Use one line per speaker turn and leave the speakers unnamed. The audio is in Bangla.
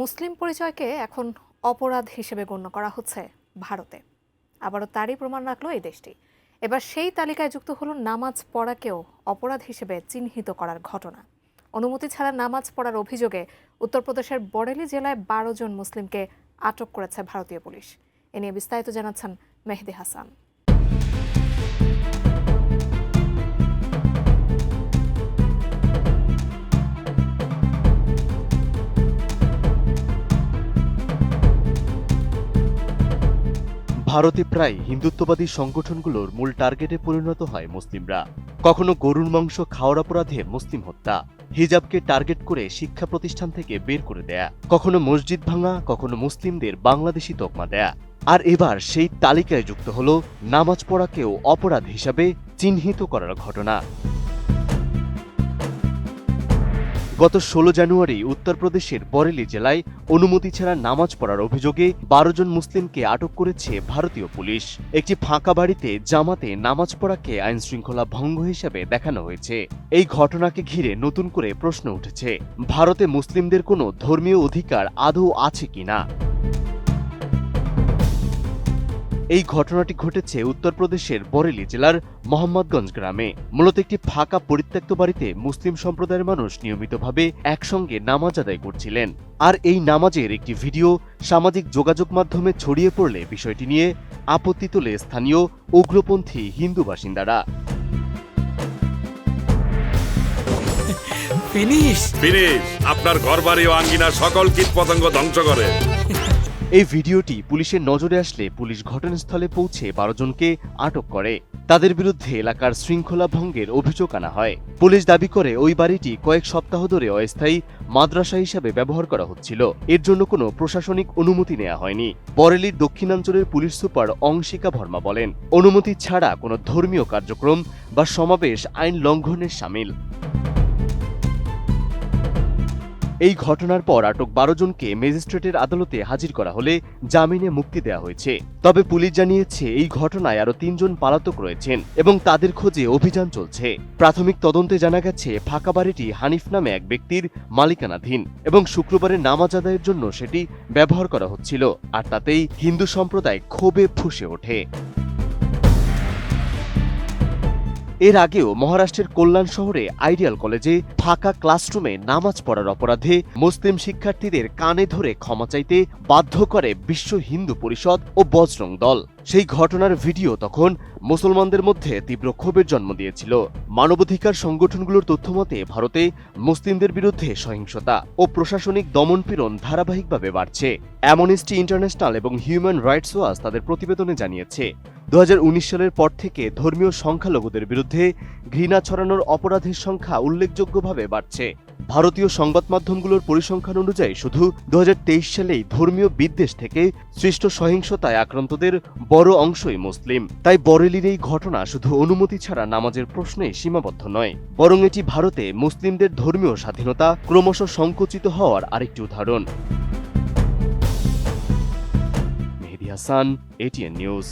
মুসলিম পরিচয়কে এখন অপরাধ হিসেবে গণ্য করা হচ্ছে ভারতে। আবারও তারই প্রমাণ রাখলো এই দেশটি। এবার সেই তালিকায় যুক্ত হলো নামাজ পড়াকেও অপরাধ হিসেবে চিহ্নিত করার ঘটনা। অনুমতি ছাড়া নামাজ পড়ার অভিযোগে উত্তরপ্রদেশের বরেলি জেলায় 12 জন মুসলিমকে আটক করেছে ভারতীয় পুলিশ। এ নিয়ে বিস্তারিত জানাচ্ছেন মেহেদি হাসান।
ভারতে প্রায় হিন্দুত্ববাদী সংগঠনগুলোর মূল টার্গেটে পরিণত হয় মুসলিমরা। কখনো গরুর মাংস খাওয়ার অপরাধে মুসলিম হত্যা, হিজাবকে টার্গেট করে শিক্ষা প্রতিষ্ঠান থেকে বের করে দেয়া, কখনো মসজিদ ভাঙা, কখনো মুসলিমদের বাংলাদেশি তকমা দেয়া। আর এবার সেই তালিকায় যুক্ত হলো নামাজ পড়াকেও অপরাধ হিসাবে চিহ্নিত করার ঘটনা। গত 16 জানুয়ারি উত্তরপ্রদেশের বরেলি জেলায় অনুমতি ছাড়া নামাজ পড়ার অভিযোগে 12 জন মুসলিমকে আটক করেছে ভারতীয় পুলিশ। একটি ফাঁকা বাড়িতে জামাতে নামাজ পড়াকে আইনশৃঙ্খলা ভঙ্গ হিসেবে দেখানো হয়েছে। এই ঘটনাকে ঘিরে নতুন করে প্রশ্ন উঠেছে, ভারতে মুসলিমদের কোনো ধর্মীয় অধিকার আদৌ আছে কিনা। এই ঘটনাটি ঘটেছে উত্তরপ্রদেশের বরেলি জেলার মোহাম্মদগঞ্জ গ্রামে। মূলত একটি ফাঁকা পরিত্যক্ত বাড়িতে মুসলিম সম্প্রদায়ের মানুষ নিয়মিতভাবে একসঙ্গে নামাজ আদায় করছিলেন। আর এই নামাজের একটি ভিডিও সামাজিক যোগাযোগ মাধ্যমে ছড়িয়ে পড়লে বিষয়টি নিয়ে আপত্তি তোলে স্থানীয় উগ্রপন্থী হিন্দু বাসিন্দারা।
আপনার ঘরবাড়ি ও আঙ্গিনার সকল কীটপতঙ্গ ধ্বংস করে।
এই ভিডিওটি পুলিশের নজরে আসলে পুলিশ ঘটনাস্থলে পৌঁছে 12 জনকে আটক করে। তাদের বিরুদ্ধে এলাকার শৃঙ্খলা ভঙ্গের অভিযোগ আনা হয়। পুলিশ দাবি করে ওই বাড়িটি কয়েক সপ্তাহ ধরে অস্থায়ী মাদ্রাসা হিসাবে ব্যবহার করা হচ্ছিল। এর জন্য কোনো প্রশাসনিক অনুমতি নেওয়া হয়নি। বরেলির দক্ষিণাঞ্চলের পুলিশ সুপার অংশিকা ভর্মা বলেন, অনুমতি ছাড়া কোনো ধর্মীয় কার্যক্রম বা সমাবেশ আইন লঙ্ঘনের শামিল। এই ঘটনার পর আটক 12 জনকে ম্যাজিস্ট্রেটের আদালতে হাজির করা হলে জামিনে মুক্তি দেওয়া হয়েছে। তবে পুলিশ জানিয়েছে এই ঘটনায় আরও 3 জন পলাতক রয়েছেন এবং তাদের খোঁজে অভিযান চলছে। প্রাথমিক তদন্তে জানা গেছে ফাঁকা বাড়িটি হানিফ নামে এক ব্যক্তির মালিকানাধীন এবং শুক্রবারের নামাজ আদায়ের জন্য সেটি ব্যবহার করা হচ্ছিল। আর তাতেই হিন্দু সম্প্রদায় ক্ষোভে ফুঁসে ওঠে। এর আগেও মহারাষ্ট্রের কল্যাণ শহরে আইডিয়াল কলেজে ফাঁকা ক্লাসরুমে নামাজ পড়ার অপরাধে মুসলিম শিক্ষার্থীদের কানে ধরে ক্ষমা চাইতে বাধ্য করে বিশ্ব হিন্দু পরিষদ ও বজরং দল। সেই ঘটনার ভিডিও তখন মুসলমানদের মধ্যে তীব্র ক্ষোভের জন্ম দিয়েছিল। মানবাধিকার সংগঠনগুলোর তথ্যমতে ভারতে মুসলিমদের বিরুদ্ধে সহিংসতা ও প্রশাসনিক দমনপীড়ন ধারাবাহিকভাবে বাড়ছে। অ্যামনেস্টি ইন্টারন্যাশনাল এবং হিউম্যান রাইটস ওয়াচ তাদের প্রতিবেদনে জানিয়েছে, 2019 সালের পর থেকে ধর্মীয় সংখ্যালঘুদের বিরুদ্ধে ঘৃণা ছড়ানোর অপরাধের সংখ্যা উল্লেখযোগ্যভাবে বাড়ছে। ভারতীয় সংবাদ মাধ্যমগুলোর পরিসংখ্যান অনুযায়ী শুধু 2023 সালেই ধর্মীয় বিদ্বেষ থেকে সৃষ্ট সহিংসতায় আক্রান্তদের বড় অংশই মুসলিম। তাই বরেলির এই ঘটনা শুধু অনুমতি ছাড়া নামাজের প্রশ্নেই সীমাবদ্ধ নয়, বরং এটি ভারতে মুসলিমদের ধর্মীয় স্বাধীনতা ক্রমশ সংকুচিত হওয়ার আরেকটি উদাহরণ। Mehedi Hasan, ATN news.